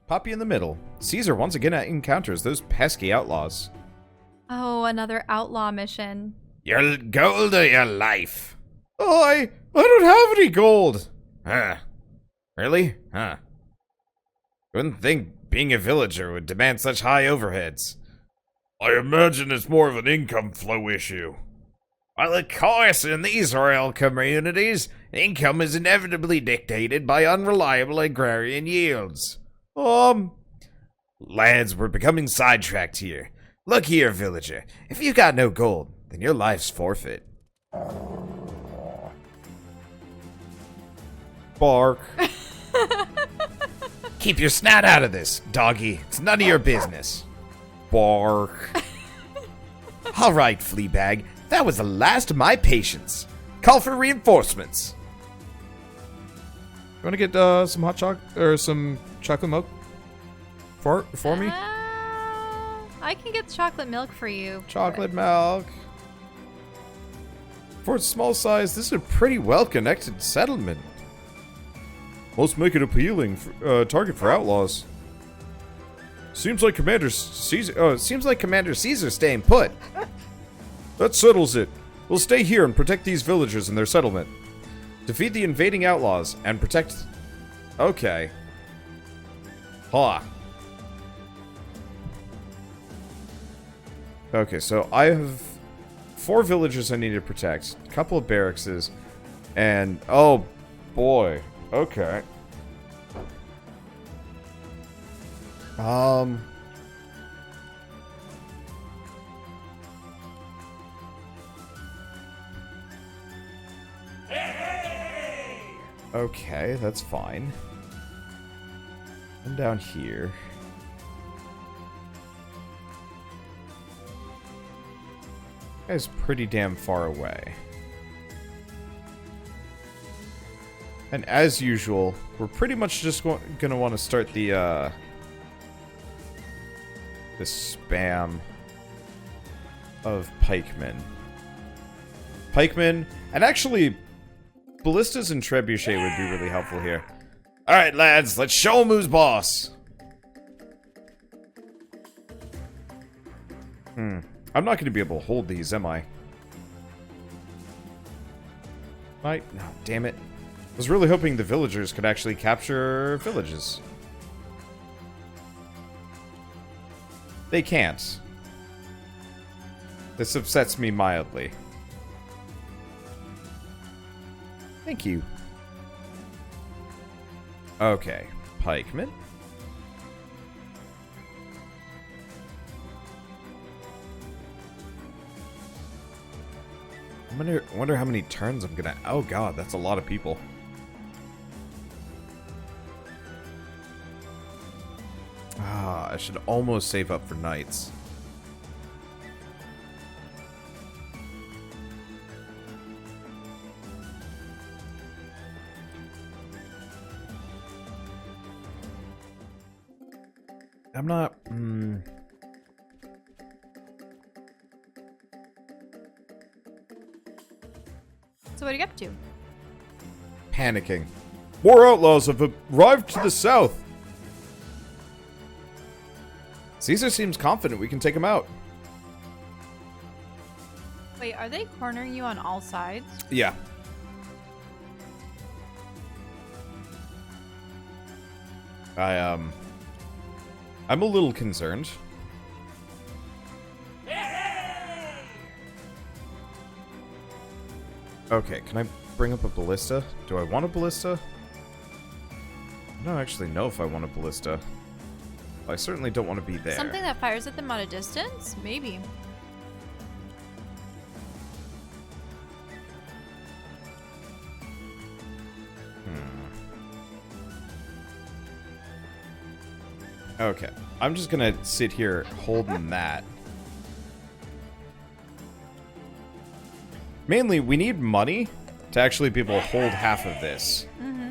Poppy in the middle. Caesar once again encounters those pesky outlaws. Oh, another outlaw mission. Your gold or your life? Oh, I don't have any gold. Huh. Really? Huh. Wouldn't think being a villager would demand such high overheads. I imagine it's more of an income flow issue. Well, of course, in these royal communities, income is inevitably dictated by unreliable agrarian yields. Lads, we're becoming sidetracked here. Look here, villager. If you got no gold, then your life's forfeit. Bark. Keep your snout out of this, doggy. It's none of your business. Bark. All right, Fleabag. That was the last of my patience. Call for reinforcements. You want to get some hot chocolate or some chocolate milk for me? I can get chocolate milk for you. Chocolate milk. For its small size, this is a pretty well-connected settlement. Must make it appealing target for outlaws. Seems like Commander Caesar's staying put. That settles it. We'll stay here and protect these villagers and their settlement. Defeat the invading outlaws and protect... Okay. Ha. Okay, so I have 4 villagers I need to protect, a couple of barracks, and... Oh, boy. Okay. Okay, that's fine. I'm down here. Guy's pretty damn far away. And as usual, we're pretty much just gonna want to start the spam of pikemen. And actually, ballistas and trebuchet would be really helpful here. Alright, lads, let's show 'em who's boss. I'm not gonna be able to hold these, am I? No, damn it. I was really hoping the villagers could actually capture villages. They can't. This upsets me mildly. Thank you. Okay, pikemen. I wonder how many turns I'm gonna... Oh god, that's a lot of people. I should almost save up for knights. I'm not... So what are you up to? Panicking. More outlaws have arrived to the south. Caesar seems confident we can take him out. Wait, are they cornering you on all sides? Yeah. I'm a little concerned. Okay, can I bring up a ballista? Do I want a ballista? I don't actually know if I want a ballista. I certainly don't want to be there. Something that fires at them at a distance? Maybe. Okay, I'm just gonna sit here holding that. Mainly, we need money to actually be able to hold half of this. Mm-hmm.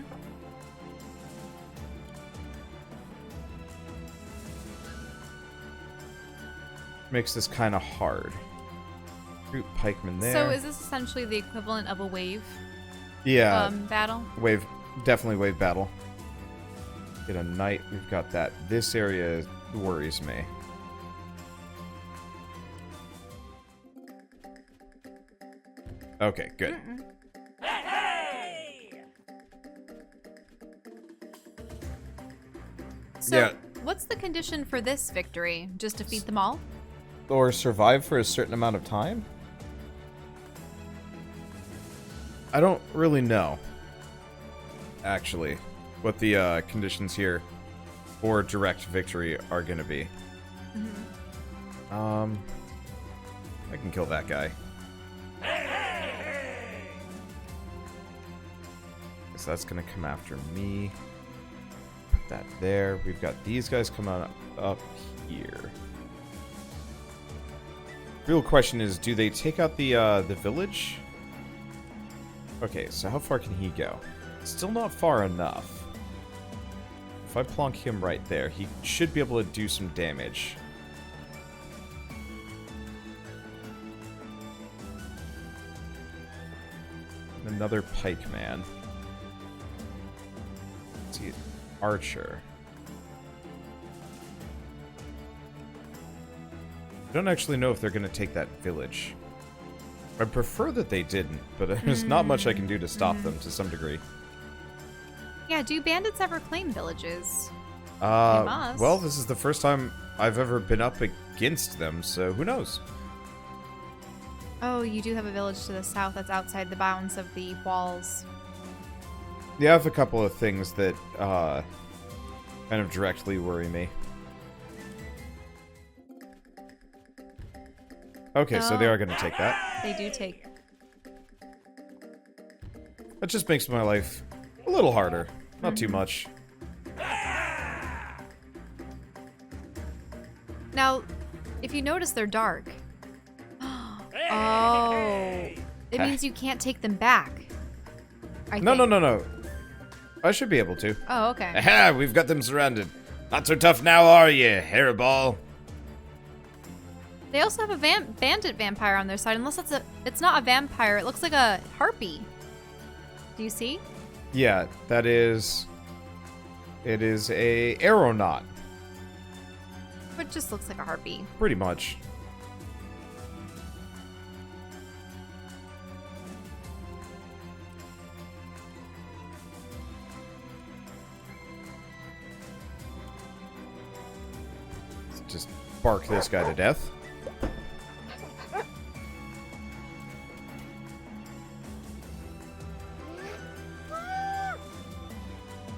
Makes this kind of hard. Root pikeman there. So is this essentially the equivalent of a wave yeah, battle? definitely wave battle. Get a knight. We've got that. This area worries me. Okay, good. So, Yeah. what's the condition for this victory? Just defeat them all? Or survive for a certain amount of time? I don't really know, actually, what the conditions here for direct victory are going to be. I can kill that guy. Guess that's going to come after me. Put that there. We've got these guys coming up here. Real question is, do they take out the village? Okay, so how far can he go? Still not far enough. If I plonk him right there, he should be able to do some damage. Another pikeman. Let's see, archer. I don't actually know if they're going to take that village. I prefer that they didn't, but there's not much I can do to stop them to some degree. Yeah, do bandits ever claim villages? must. Well, this is the first time I've ever been up against them, so who knows? Oh, you do have a village to the south that's outside the bounds of the walls. Yeah, I have a couple of things that kind of directly worry me. Okay, so they are going to take that. They do take. That just makes my life a little harder. Not too much. Now, if you notice, they're dark. Oh. It means you can't take them back. No. I should be able to. Oh, okay. Aha, we've got them surrounded. Not so tough now, are you, hairball? They also have a bandit vampire on their side, unless it's not a vampire. It looks like a harpy. Do you see? Yeah, that is... It is a aeronaut. It just looks like a harpy. Pretty much. Let's just bark this guy to death.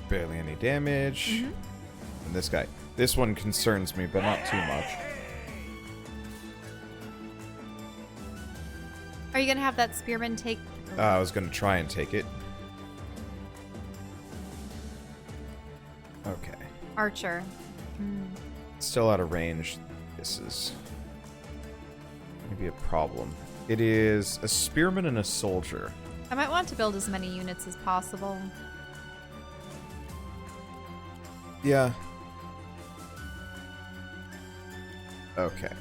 Barely any damage. And this guy. This one concerns me, but not too much. Are you gonna have that spearman take? I was going to try and take it. Okay. Archer. Still out of range. This is going to be a problem. It is a spearman and a soldier. I might want to build as many units as possible. Yeah. Okay.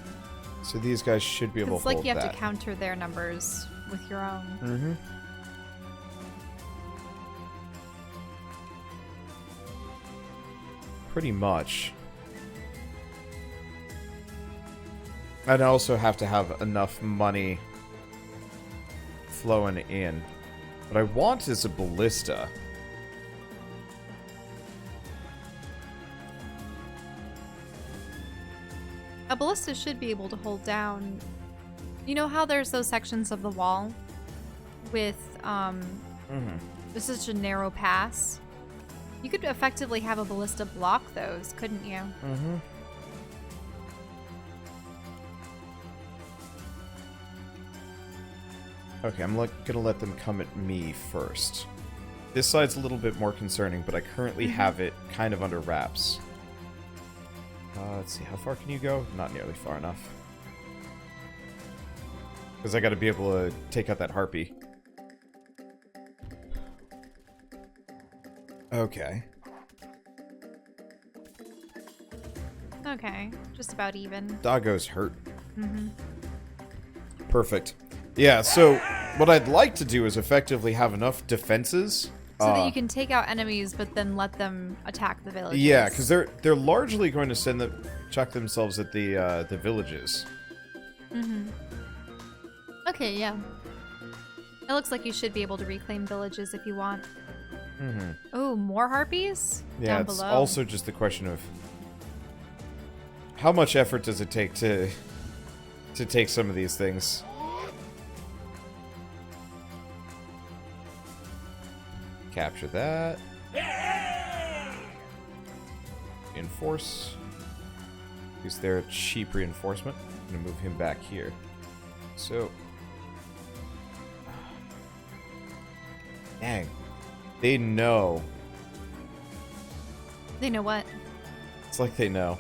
So these guys should be able to It's like hold you have that. to counter their numbers with your own. Mm-hmm. Pretty much. I'd also have to have enough money flowing in. What I want is a ballista. A ballista should be able to hold down. You know how there's those sections of the wall with this is a narrow pass? You could effectively have a ballista block those, couldn't you? Mm-hmm. Okay, I'm gonna let them come at me first. This side's a little bit more concerning, but I currently have it kind of under wraps. Let's see, how far can you go? Not nearly far enough. Because I gotta be able to take out that harpy. Okay. Okay, just about even. Doggo's hurt. Perfect. Yeah, so what I'd like to do is effectively have enough defenses So that you can take out enemies, but then let them attack the villages. Yeah, because they're largely going to chuck themselves at the villages. Okay, yeah. It looks like you should be able to reclaim villages if you want. Oh, more harpies? Yeah, Down it's below. also just the question of how much effort does it take to take some of these things. Capture that. Reinforce. Use their cheap reinforcement. I'm gonna move him back here. So, dang, they know. They know what? It's like they know.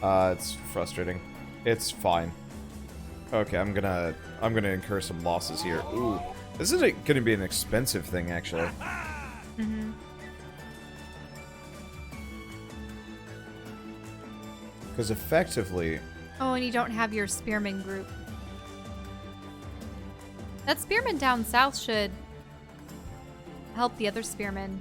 It's frustrating. It's fine. Okay, I'm gonna incur some losses here. Ooh, this is gonna be an expensive thing, actually. Because effectively... Oh, and you don't have your spearman group. That spearman down south should help the other spearmen.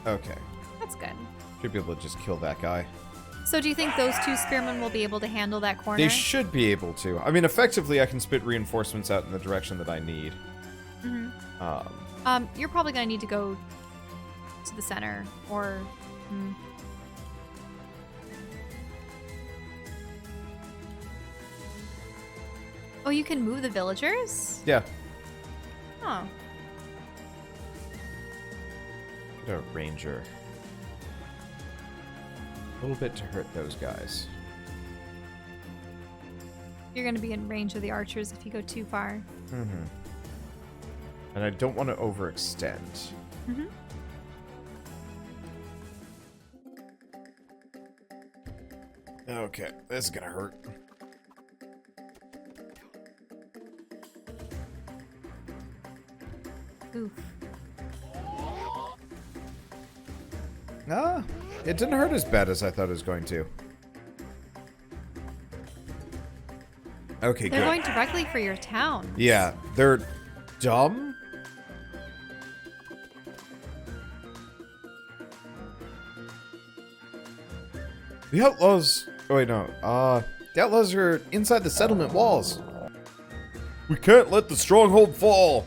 Okay. That's good. Should be able to just kill that guy. So do you think those two spearmen will be able to handle that corner? They should be able to. I mean, effectively, I can spit reinforcements out in the direction that I need. You're probably going to need to go to the center, or... Oh, you can move the villagers? Yeah. Oh. Get a ranger. A little bit to hurt those guys. You're going to be in range of the archers if you go too far. And I don't want to overextend. Okay, this is gonna hurt. Oof. Ah, it didn't hurt as bad as I thought it was going to. Okay, They're good. going directly for your town. Yeah, they're dumb. The outlaws... Oh, wait, no. The outlaws are inside the settlement walls. We can't let the stronghold fall.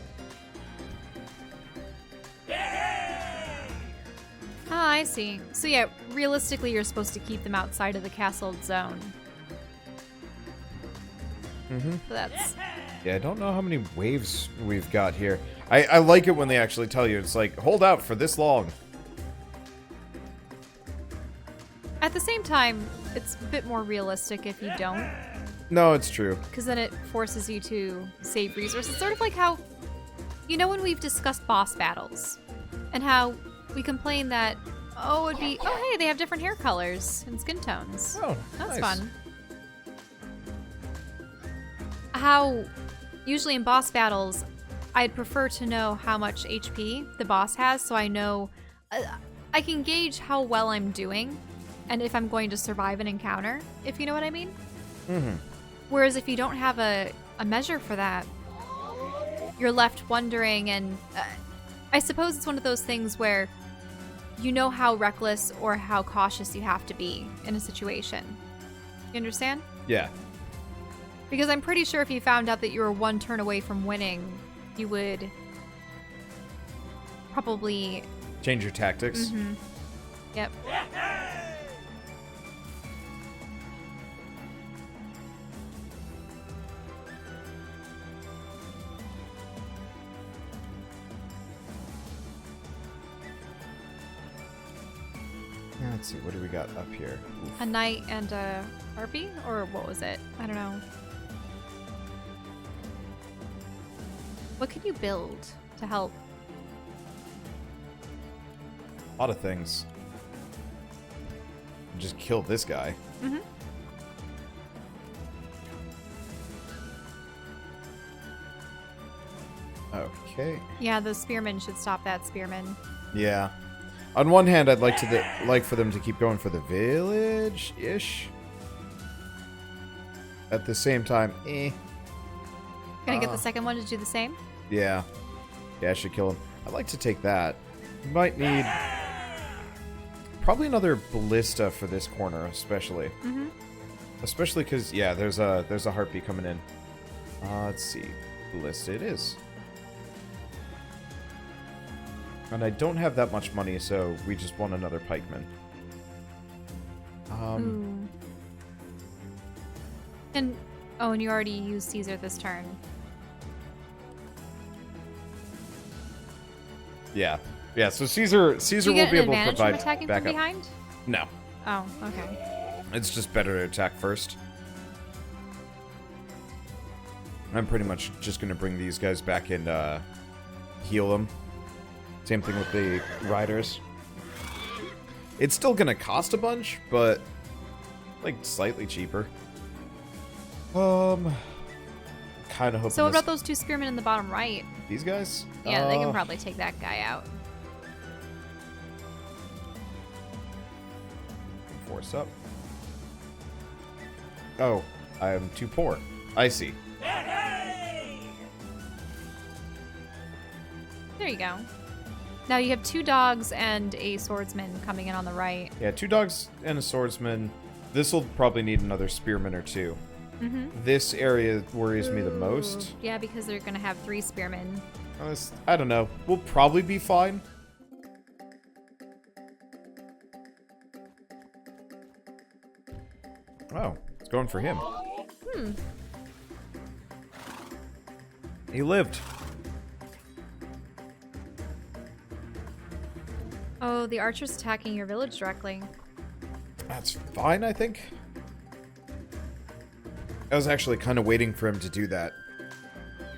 Ah, I see. So yeah, realistically, you're supposed to keep them outside of the castle zone. So that's... Yeah, I don't know how many waves we've got here. I like it when they actually tell you. It's like, hold out for this long. At the same time, it's a bit more realistic if you don't, No, it's true. because then it forces you to save resources. Sort of like how, you know, when we've discussed boss battles, and how we complain that, oh, it'd be, oh, hey, they have different hair colors and skin tones. Oh, That's nice. fun. How, usually in boss battles, I'd prefer to know how much HP the boss has, so I know, I can gauge how well I'm doing, and if I'm going to survive an encounter, if you know what I mean. Whereas if you don't have a measure for that, you're left wondering, and I suppose it's one of those things where you know how reckless or how cautious you have to be in a situation. You understand? Yeah. Because I'm pretty sure if you found out that you were one turn away from winning, you would probably... Change your tactics. Yep. Let's see, what do we got up here? Oof. A knight and a harpy? Or what was it? I don't know. What can you build to help? A lot of things. Just kill this guy. Okay. Yeah, the spearmen should stop that spearman. Yeah. On one hand, I'd like for them to keep going for the village-ish. At the same time, Gonna get the second one to do the same? Yeah. Yeah, I should kill him. I'd like to take that. We might need probably another ballista for this corner, especially. Mm-hmm. Especially because, yeah, there's a heartbeat coming in. Let's see. Ballista it is. And I don't have that much money, so we just want another pikeman. Ooh. And you already used Caesar this turn. Yeah. Yeah, so Caesar Do you get will be an able to advantage from provide attacking backup. from behind? No. Oh, okay. It's just better to attack first. I'm pretty much just going to bring these guys back and heal them. Same thing with the riders. It's still going to cost a bunch, but like slightly cheaper. Kind of hoping So what about those two spearmen in the bottom right? these guys? Yeah, they can probably take that guy out. Force up. Oh, I am too poor. I see. There you go. Now you have 2 dogs and a swordsman coming in on the right. Yeah, 2 dogs and a swordsman. This will probably need another spearman or 2. Mm-hmm. This area worries me the most. Yeah, because they're gonna have 3 spearmen. I don't know. We'll probably be fine. Oh, it's going for him. He lived. Oh, the archer's attacking your village directly. That's fine, I think. I was actually kind of waiting for him to do that.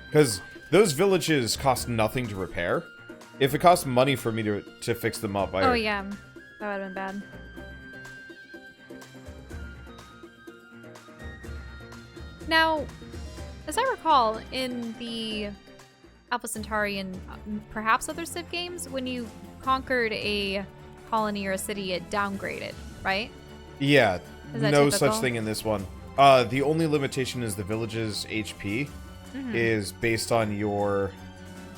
Because those villages cost nothing to repair. If it cost money for me to fix them up, Oh yeah, that would have been bad. Now, as I recall, in the Alpha Centauri and perhaps other Civ games, when you conquered a colony or a city, it downgraded, right? Yeah, Is that no typical? such thing in this one. The only limitation is the village's HP is based on your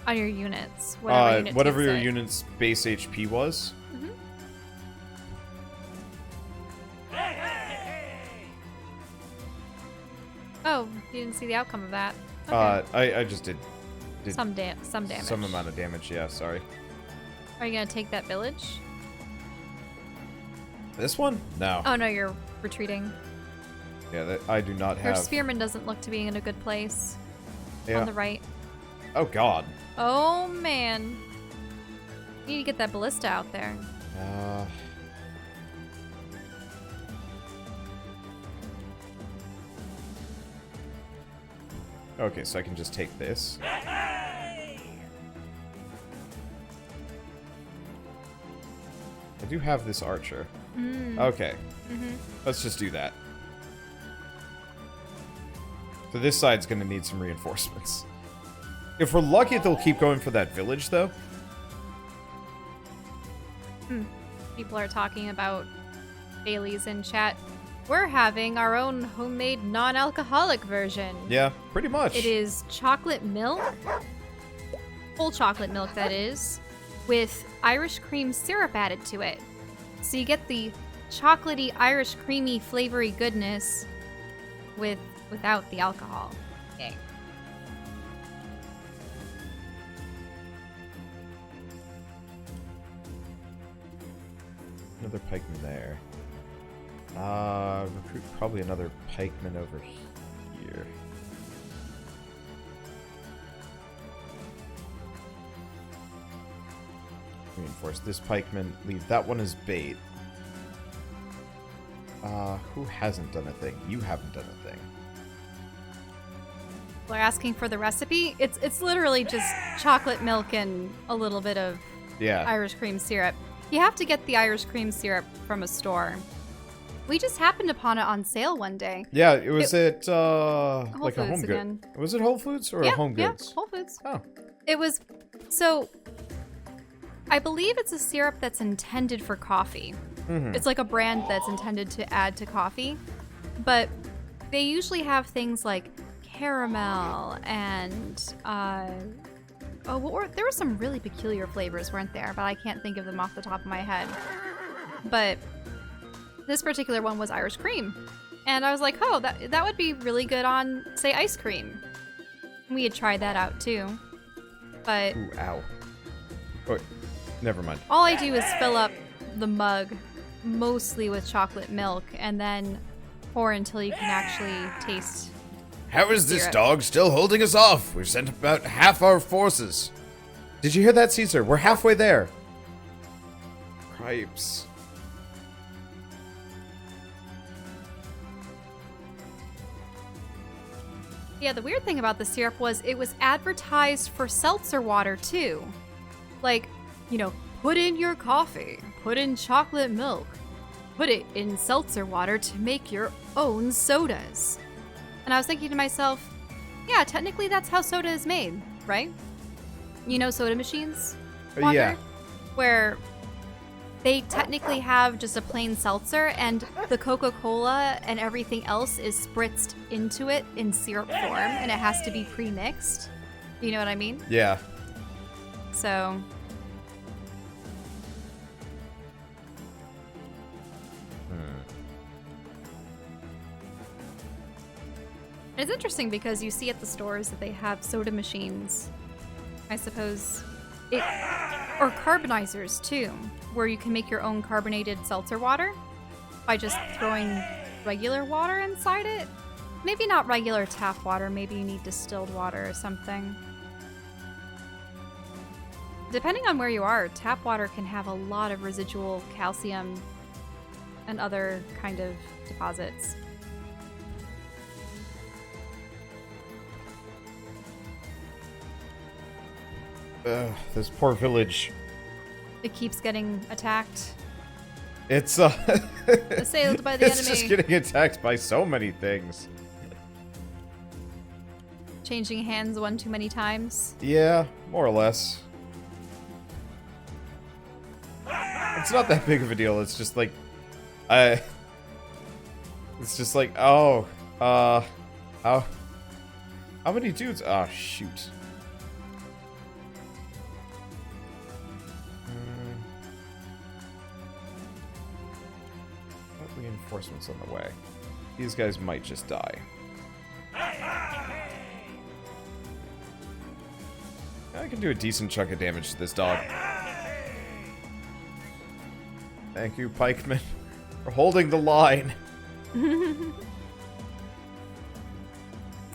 On your units, whatever your takes it. unit's base HP was. Oh, you didn't see the outcome of that. Okay. I just did some damage. some amount of damage. Yeah, sorry. Are you gonna take that village? This one? No. Oh no, you're retreating. Yeah, I do not Your have. spearman doesn't look to be in a good place. Yeah. On the right. Oh God. Oh man. You need to get that ballista out there. Okay, so I can just take this. I do have this archer. Okay. Let's just do that. So this side's going to need some reinforcements. If we're lucky, they'll keep going for that village, though. People are talking about Bailey's in chat. We're having our own homemade non-alcoholic version. Yeah, pretty much. It is chocolate milk, full chocolate milk that is, with Irish cream syrup added to it. So you get the chocolatey Irish creamy flavory goodness without the alcohol. Okay. Another pikeman there. Recruit probably another pikeman over here. Reinforce this pikeman. Leave that one as bait. Who hasn't done a thing? You haven't done a thing. We're asking for the recipe. It's literally just chocolate milk and a little bit of Yeah. Irish cream syrup. You have to get the Irish cream syrup from a store. We just happened upon it on sale one day. Yeah, it was at like a Foods Home Goods. again. Was it Whole Foods or a Home Goods? Yeah, Whole Foods. Oh. It was so I believe it's a syrup that's intended for coffee. It's like a brand that's intended to add to coffee. But they usually have things like caramel and, there were some really peculiar flavors, weren't there? But I can't think of them off the top of my head. But this particular one was Irish cream. And I was like, oh, that would be really good on, say, ice cream. We had tried that out too. But Ooh, ow. Oh, never mind. all I do is fill up the mug mostly with chocolate milk and then pour until you can actually taste. How is this Syrup. dog still holding us off? We've sent about half our forces. Did you hear that, Caesar? We're halfway there. Cripes. Yeah, the weird thing about the syrup was it was advertised for seltzer water too. Like, put in your coffee, put in chocolate milk, put it in seltzer water to make your own sodas. And I was thinking to myself, yeah, technically that's how soda is made, right? Soda machines? Walker? Yeah. Where they technically have just a plain seltzer and the Coca-Cola and everything else is spritzed into it in syrup form and it has to be pre-mixed. You know what I mean? Yeah. So it's interesting because you see at the stores that they have soda machines. I suppose or carbonizers too, where you can make your own carbonated seltzer water by just throwing regular water inside it. Maybe not regular tap water, maybe you need distilled water or something. Depending on where you are, tap water can have a lot of residual calcium and other kind of deposits. This poor village. It keeps getting attacked. It's Assailed by the it's enemy. just getting attacked by so many things. Changing hands one too many times. Yeah, more or less. It's not that big of a deal. It's just like, how many dudes? Oh, shoot. Reinforcements on the way. These guys might just die. I can do a decent chunk of damage to this dog. Thank you, pikemen, for holding the line.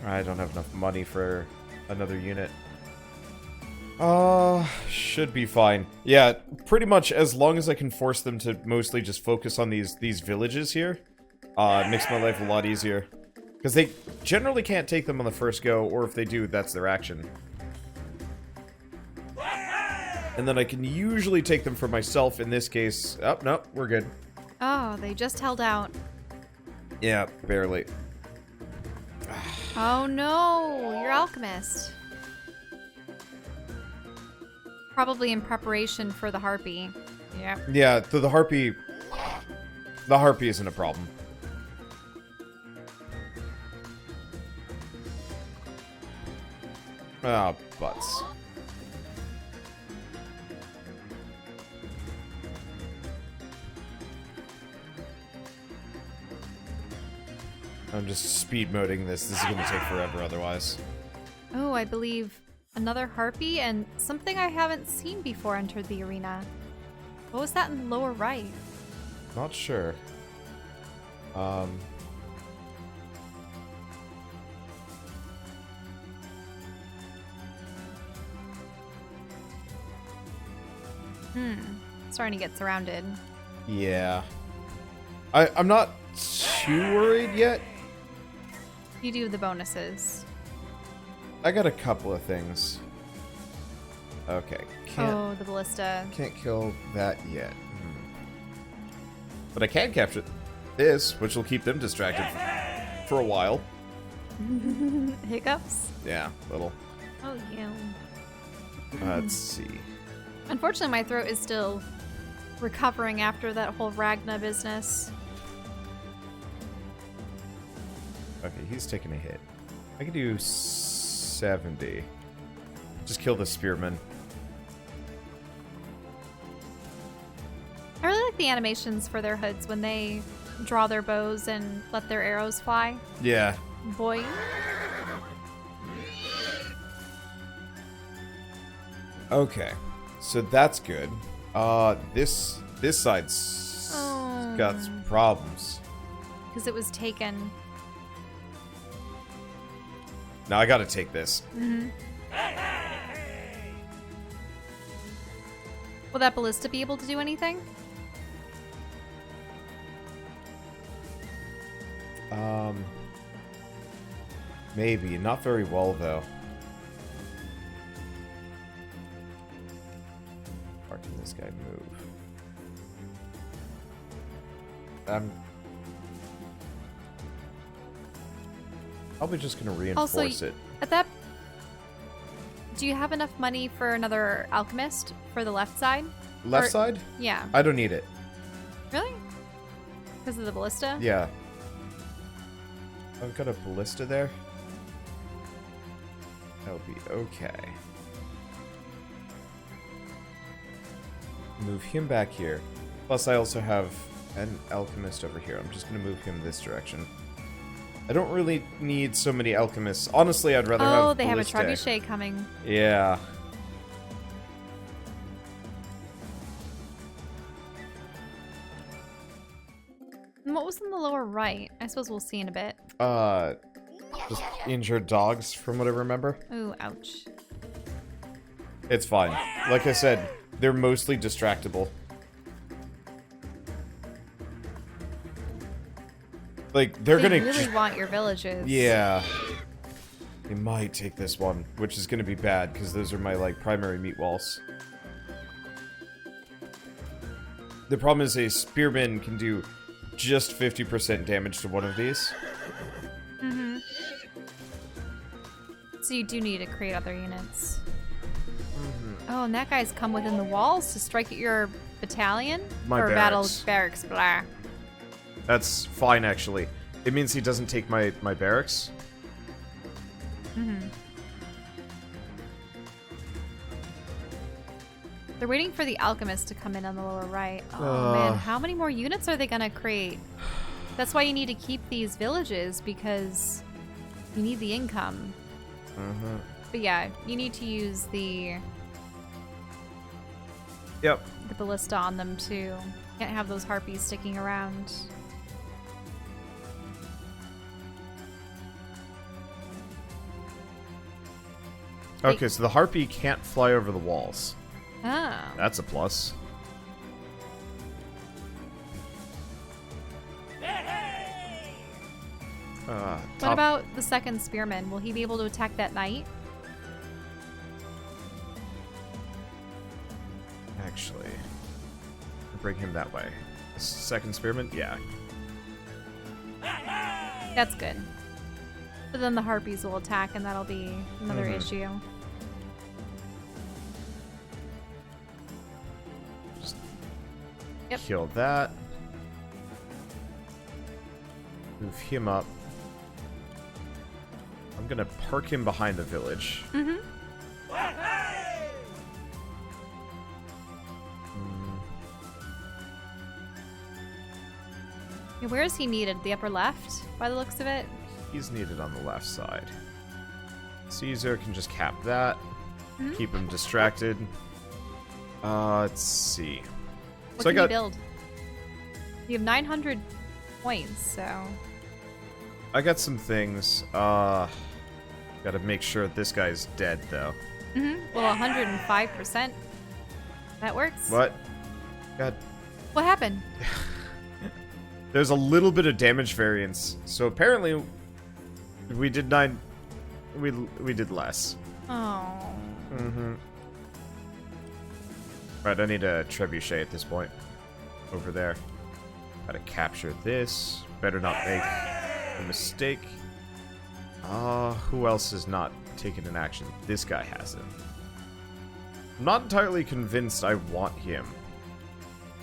I don't have enough money for another unit. Should be fine. Yeah, pretty much as long as I can force them to mostly just focus on these villages here, it makes my life a lot easier. Because they generally can't take them on the first go, or if they do, that's their action. And then I can usually take them for myself. In this case, oh, no, we're good. Oh, they just held out. Yeah, barely. Oh no, your alchemist. Probably in preparation for the harpy. Yeah. Yeah, the harpy isn't a problem. Ah, butts. I'm just speed moding this. This is going to take forever otherwise. Oh, I believe another harpy and something I haven't seen before entered the arena. What was that in the lower right? Not sure. Starting to get surrounded. Yeah. I'm not too worried yet. You do the bonuses. I got a couple of things. Okay. Oh, the ballista. Can't kill that yet. But I can capture this, which will keep them distracted for a while. Hiccups? Yeah, little. Oh, yeah. Let's see. Unfortunately, my throat is still recovering after that whole Ragna business. Okay, he's taking a hit. I can do 70. Just kill the spearman. I really like the animations for their hoods when they draw their bows and let their arrows fly. Yeah. Boy. Okay, so that's good. This side's got some problems. Because it was taken. Now I gotta take this. Mm-hmm. Will that ballista be able to do anything? Maybe. Not very well, though. How can this guy move? Probably just gonna reinforce it. At that, do you have enough money for another alchemist for the left side? Left Or- side? Yeah. I don't need it. Really? Because of the ballista? Yeah. I've got a ballista there. That'll be okay. Move him back here. Plus, I also have an alchemist over here. I'm just going to move him this direction. I don't really need so many alchemists. Honestly, I'd rather have Oh, they have a ballista. trebuchet coming. Yeah. And what was in the lower right? I suppose we'll see in a bit. Just injured dogs, from what I remember. Ooh, ouch. It's fine. Like I said, they're mostly distractible. Like, they're They gonna... really want your villages. Yeah. They might take this one, which is gonna be bad, because those are my, like, primary meat walls. The problem is a spearman can do just 50% damage to one of these. Mm-hmm. So you do need to create other units. Oh, and that guy's come within the walls to strike at your battalion? My or barracks. battle barracks, blah. That's fine, actually. It means he doesn't take my barracks. Mm-hmm. They're waiting for the alchemist to come in on the lower right. Oh man, how many more units are they gonna create? That's why you need to keep these villages, because you need the income. Mm-hmm. But yeah, you need to use the Yep. ballista on them too. Can't have those harpies sticking around. Okay, so the harpy can't fly over the walls. Oh. That's a plus. What about the second spearman? Will he be able to attack that knight? Actually, bring him that way. The second spearman? Yeah. That's good. But then the harpies will attack, and that'll be another issue. Yep. Kill that. Move him up. I'm gonna park him behind the village. Mm-hmm. Yeah, where is he needed? The upper left, by the looks of it? He's needed on the left side. Caesar can just cap that. Keep him distracted. Let's see. What So I can got you build? You have 900 points, so... I got some things. Gotta make sure this guy's dead though. Well, 105%. That works. What? God. What happened? There's a little bit of damage variance. So apparently we did we did less. Oh. Right, I need a trebuchet at this point. Over there. Gotta capture this. Better not make a mistake. Who else has not taken an action? This guy hasn't. I'm not entirely convinced I want him.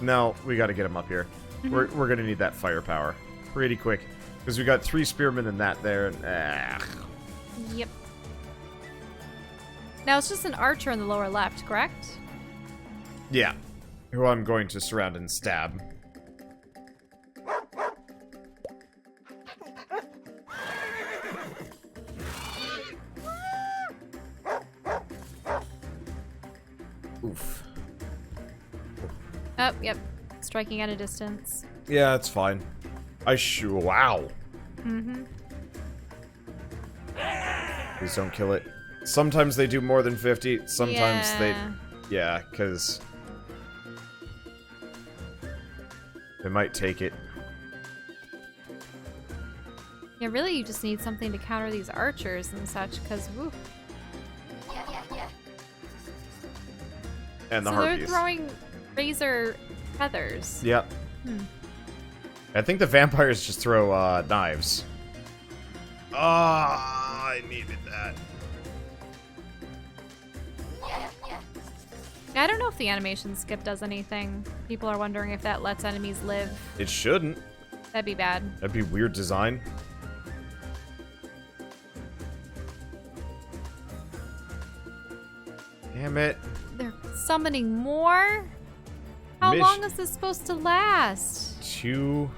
No, we got to get him up here. We're going to need that firepower pretty quick. Because we got 3 spearmen and that there. And, Yep. Now it's just an archer in the lower left, correct? yeah. Who I'm going to surround and stab. Oof. Oh, yep. Striking at a distance. Yeah, it's fine. Wow. Please don't kill it. Sometimes they do more than 50. Sometimes they... Yeah, because... They might take it. Yeah, really, you just need something to counter these archers and such, because, woo. And the So harpies. they're throwing razor feathers. Yep. I think the vampires just throw knives. Ah, I needed that. Yeah, I don't know if the animation skip does anything. People are wondering if that lets enemies live. It shouldn't. That'd be bad. That'd be weird design. Damn it. They're summoning more? How long is this supposed to last? Too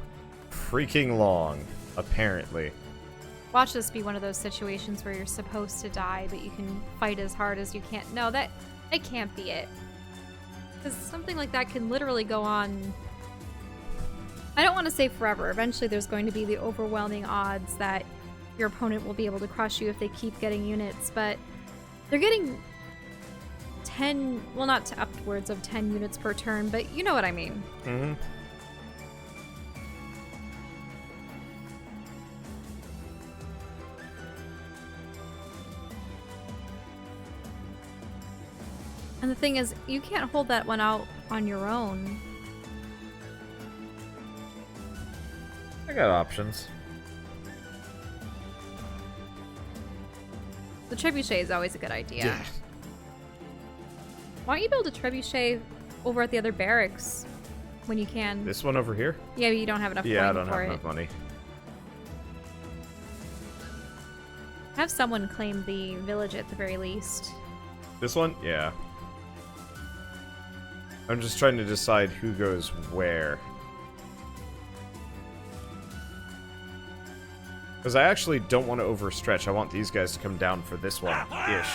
freaking long, apparently. Watch this be one of those situations where you're supposed to die, but you can fight as hard as you can. No, that can't be it. Because something like that can literally go on... I don't want to say forever. Eventually there's going to be the overwhelming odds that your opponent will be able to crush you if they keep getting units, but they're getting 10... Well, not to upwards of 10 units per turn, but you know what I mean. Mm-hmm. And the thing is, you can't hold that one out on your own. I got options. The trebuchet is always a good idea. Yeah. Why don't you build a trebuchet over at the other barracks when you can? This one over here? Yeah, but you don't have enough Yeah, I coin don't for have it. enough money. Have someone claim the village at the very least. This one? Yeah. I'm just trying to decide who goes where. Because I actually don't want to overstretch. I want these guys to come down for this one-ish.